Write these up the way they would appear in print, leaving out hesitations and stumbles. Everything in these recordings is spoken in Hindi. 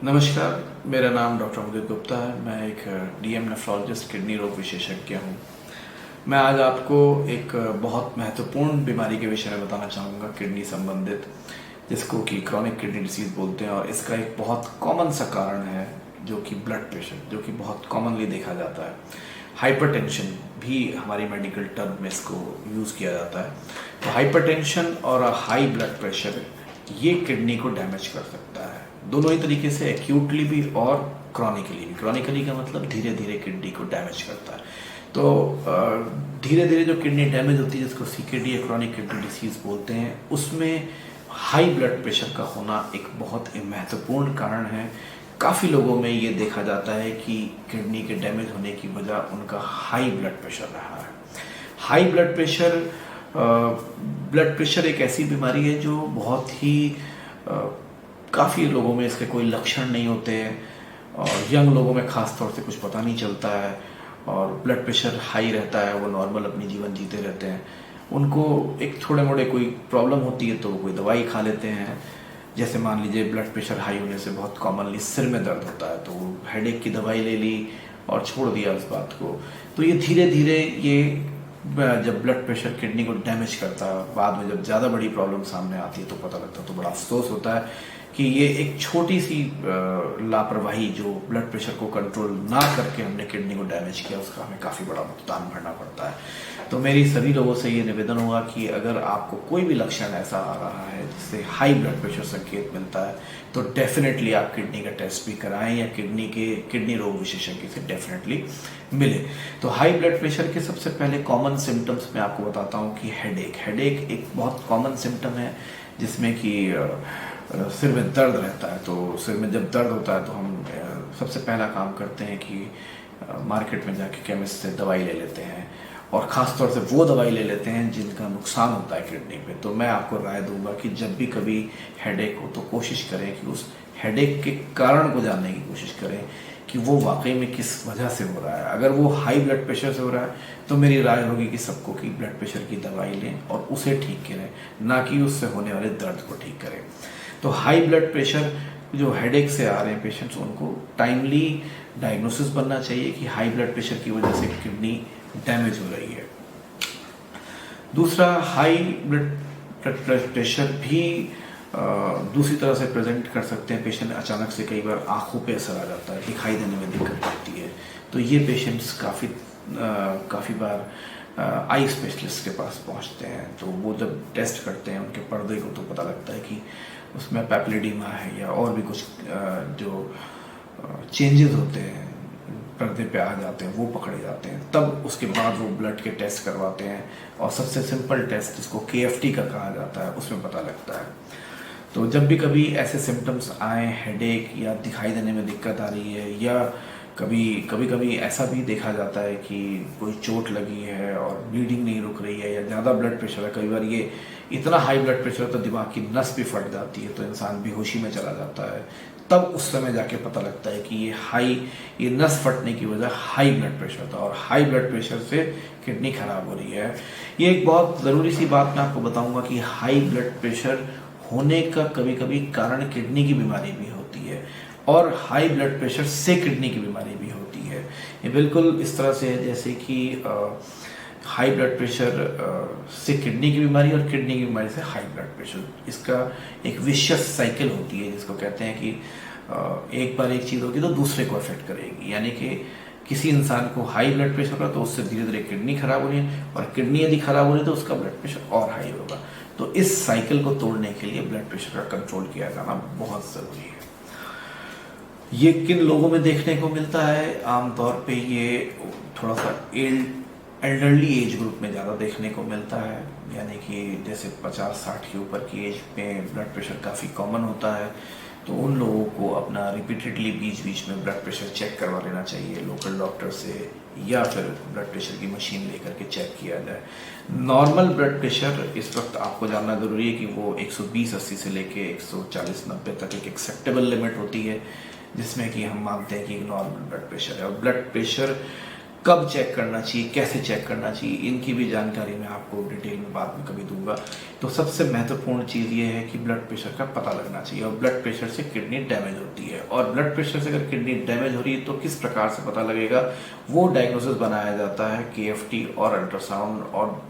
नमस्कार, मेरा नाम डॉक्टर उदित गुप्ता है। मैं एक डीएम नेफ्रोलॉजिस्ट, किडनी रोग विशेषज्ञ हूँ। मैं आज आपको एक बहुत महत्वपूर्ण बीमारी के विषय में बताना चाहूँगा, किडनी संबंधित, जिसको कि क्रॉनिक किडनी डिसीज़ बोलते हैं। और इसका एक बहुत कॉमन सा कारण है जो कि ब्लड प्रेशर, जो कि बहुत कॉमनली देखा जाता है। हाइपरटेंशन भी हमारी मेडिकल टर्म में इसको यूज़ किया जाता है। तो हाइपरटेंशन और हाई ब्लड प्रेशर ये किडनी को डैमेज कर सकता है, दोनों ही तरीके से, एक्यूटली भी और क्रॉनिकली भी। क्रॉनिकली का मतलब धीरे धीरे किडनी को डैमेज करता है। तो धीरे धीरे जो किडनी डैमेज होती है, जिसको सीकेडी या क्रॉनिक किडनी डिसीज बोलते हैं, उसमें हाई ब्लड प्रेशर का होना एक बहुत महत्वपूर्ण कारण है। काफ़ी लोगों में ये देखा जाता है कि किडनी के डैमेज होने की वजह उनका हाई ब्लड प्रेशर रहा है। हाई ब्लड प्रेशर एक ऐसी बीमारी है जो बहुत ही काफ़ी लोगों में इसके कोई लक्षण नहीं होते हैं, और यंग लोगों में ख़ास तौर से कुछ पता नहीं चलता है, और ब्लड प्रेशर हाई रहता है, वो नॉर्मल अपनी जीवन जीते रहते हैं। उनको एक थोड़े मोड़े कोई प्रॉब्लम होती है तो वो कोई दवाई खा लेते हैं। जैसे मान लीजिए ब्लड प्रेशर हाई होने से बहुत कॉमनली सिर में दर्द होता है, तो हेडेक की दवाई ले ली और छोड़ दिया उस बात को। तो ये धीरे धीरे ये जब ब्लड प्रेशर किडनी को डैमेज करता है, बाद में जब ज़्यादा बड़ी प्रॉब्लम सामने आती है तो पता लगता है, तो बड़ा अफसोस होता है कि ये एक छोटी सी लापरवाही, जो ब्लड प्रेशर को कंट्रोल ना करके हमने किडनी को डैमेज किया, उसका हमें काफ़ी बड़ा भुगतान भरना पड़ता है। तो मेरी सभी लोगों से ये निवेदन होगा कि अगर आपको कोई भी लक्षण ऐसा आ रहा है जिससे हाई ब्लड प्रेशर संकेत मिलता है, तो डेफिनेटली आप किडनी का टेस्ट भी कराएं, या किडनी रोग विशेषज्ञ से डेफिनेटली मिले। तो हाई ब्लड प्रेशर के सबसे पहले कॉमन सिम्टम्स मैं आपको बताता हूँ कि हेडेक एक बहुत कॉमन सिम्टम है, जिसमें कि सिर में दर्द रहता है। तो सिर में जब दर्द होता है तो हम सबसे पहला काम करते हैं कि मार्केट में जाके केमिस्ट से दवाई ले लेते हैं, और ख़ास तौर से वो दवाई ले लेते हैं जिनका नुकसान होता है किडनी पे। तो मैं आपको राय दूंगा कि जब भी कभी हेडेक हो तो कोशिश करें कि उस हेडेक के कारण को जानने की कोशिश करें कि वो वाकई में किस वजह से हो रहा है। अगर वो हाई ब्लड प्रेशर से हो रहा है तो मेरी राय होगी कि सबको कि ब्लड प्रेशर की दवाई लें और उसे ठीक करें, ना कि उससे होने वाले दर्द को ठीक करें। तो हाई ब्लड प्रेशर जो हेडेक से आ रहे हैं पेशेंट्स, उनको टाइमली डायग्नोसिस बनना चाहिए कि हाई ब्लड प्रेशर की वजह से किडनी डैमेज हो रही है। दूसरा, हाई ब्लड प्रेशर भी दूसरी तरह से प्रेजेंट कर सकते हैं पेशेंट। अचानक से कई बार आंखों पे असर आ जाता है, दिखाई देने में दिक्कत होती है। तो ये पेशेंट्स काफ़ी बार आई स्पेशलिस्ट के पास पहुंचते हैं। तो वो जब टेस्ट करते हैं उनके पर्दे को, तो पता लगता है कि उसमें पैप्लिडीमा है या और भी कुछ जो चेंजेस होते हैं पर्दे पे आ जाते हैं, वो पकड़े जाते हैं। तब उसके बाद वो ब्लड के टेस्ट करवाते हैं, और सबसे सिंपल टेस्ट जिसको KFT का कहा जाता है, उसमें पता लगता है। तो जब भी कभी ऐसे सिम्टम्स आए, हेडेक या दिखाई देने में दिक्कत आ रही है, या कभी ऐसा भी देखा जाता है कि कोई चोट लगी है और ब्लीडिंग नहीं रुक रही है, या ज़्यादा ब्लड प्रेशर है, कई बार ये इतना हाई ब्लड प्रेशर तो दिमाग की नस भी फट जाती है, तो इंसान बेहोशी में चला जाता है। तब उस समय जाके पता लगता है कि ये नस फटने की वजह हाई ब्लड प्रेशर था, और हाई ब्लड प्रेशर से किडनी खराब हो रही है। ये एक बहुत ज़रूरी सी बात मैं आपको बताऊंगा कि हाई ब्लड प्रेशर होने का कभी कभी कारण किडनी की बीमारी भी होती है, और हाई ब्लड प्रेशर से किडनी की बीमारी भी होती है। ये बिल्कुल इस तरह से है जैसे कि हाई ब्लड प्रेशर से किडनी की बीमारी, और किडनी की बीमारी से हाई ब्लड प्रेशर। इसका एक विशियस साइकिल होती है, जिसको कहते हैं कि एक बार एक चीज़ होगी तो दूसरे को अफेक्ट करेगी। यानी कि किसी इंसान को हाई ब्लड प्रेशर होगा तो उससे धीरे धीरे किडनी खराब हो रही है, और किडनी यदि खराब हो रही है तो उसका ब्लड प्रेशर और हाई होगा। तो इस साइकिल को तोड़ने के लिए ब्लड प्रेशर का कंट्रोल किया जाना बहुत ज़रूरी है। ये किन लोगों में देखने को मिलता है? आमतौर पे ये थोड़ा सा एल्डरली एज ग्रुप में ज़्यादा देखने को मिलता है, यानी कि जैसे 50-60 के ऊपर की एज में ब्लड प्रेशर काफ़ी कॉमन होता है। तो उन लोगों को अपना रिपीटेडली बीच बीच में ब्लड प्रेशर चेक करवा लेना चाहिए लोकल डॉक्टर से, या फिर ब्लड प्रेशर की मशीन लेकर के चेक किया जाए। नॉर्मल ब्लड प्रेशर इस वक्त आपको जानना ज़रूरी है कि वो 120/80 से लेके 140/90 तक एक एक्सेप्टेबल लिमिट होती है, जिसमें कि हम मानते हैं कि एक नॉर्मल ब्लड प्रेशर है। और ब्लड प्रेशर कब चेक करना चाहिए, कैसे चेक करना चाहिए, इनकी भी जानकारी मैं आपको डिटेल में बाद में कभी दूंगा। तो सबसे महत्वपूर्ण चीज़ ये है कि ब्लड प्रेशर का पता लगना चाहिए, और ब्लड प्रेशर से किडनी डैमेज होती है, और ब्लड प्रेशर से अगर किडनी डैमेज हो रही है तो किस प्रकार से पता लगेगा, वो डायग्नोसिस बनाया जाता है KFT और अल्ट्रासाउंड और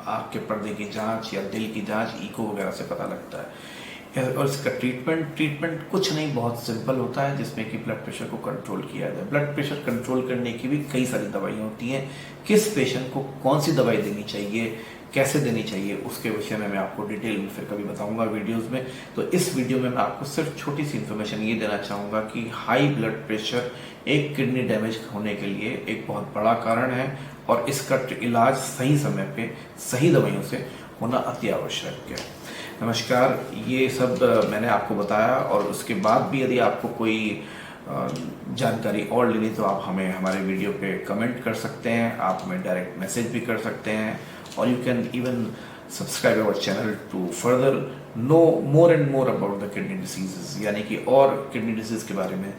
आँख के पर्दे की जांच या दिल की जांच, इको वगैरह से पता लगता है। और इसका ट्रीटमेंट कुछ नहीं, बहुत सिंपल होता है, जिसमें कि ब्लड प्रेशर को कंट्रोल किया जाए। ब्लड प्रेशर कंट्रोल करने की भी कई सारी दवाइयाँ होती हैं। किस पेशेंट को कौन सी दवाई देनी चाहिए, कैसे देनी चाहिए, उसके विषय में मैं आपको डिटेल में फिर कभी बताऊंगा वीडियोस में। तो इस वीडियो में मैं आपको सिर्फ छोटी सी इन्फॉर्मेशन ये देना चाहूँगा कि हाई ब्लड प्रेशर एक किडनी डैमेज होने के लिए एक बहुत बड़ा कारण है, और इसका इलाज सही समय पे सही दवाइयों से होना अति आवश्यक है। नमस्कार, ये सब मैंने आपको बताया, और उसके बाद भी यदि आपको कोई जानकारी और लेनी तो आप हमें हमारे वीडियो पे कमेंट कर सकते हैं, आप हमें डायरेक्ट मैसेज भी कर सकते हैं, और you can even subscribe our channel to further know more and more about the kidney diseases, यानी कि और किडनी डिजीज के बारे में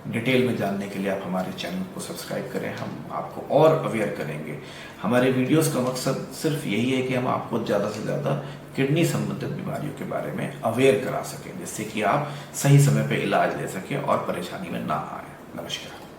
डिटेल में जानने के लिए आप हमारे चैनल को सब्सक्राइब करें, हम आपको और अवेयर करेंगे। हमारे वीडियोस का मकसद सिर्फ यही है कि हम आपको ज़्यादा से ज़्यादा किडनी संबंधित बीमारियों के बारे में अवेयर करा सकें, जिससे कि आप सही समय पर इलाज ले सकें और परेशानी में ना आए। नमस्कार।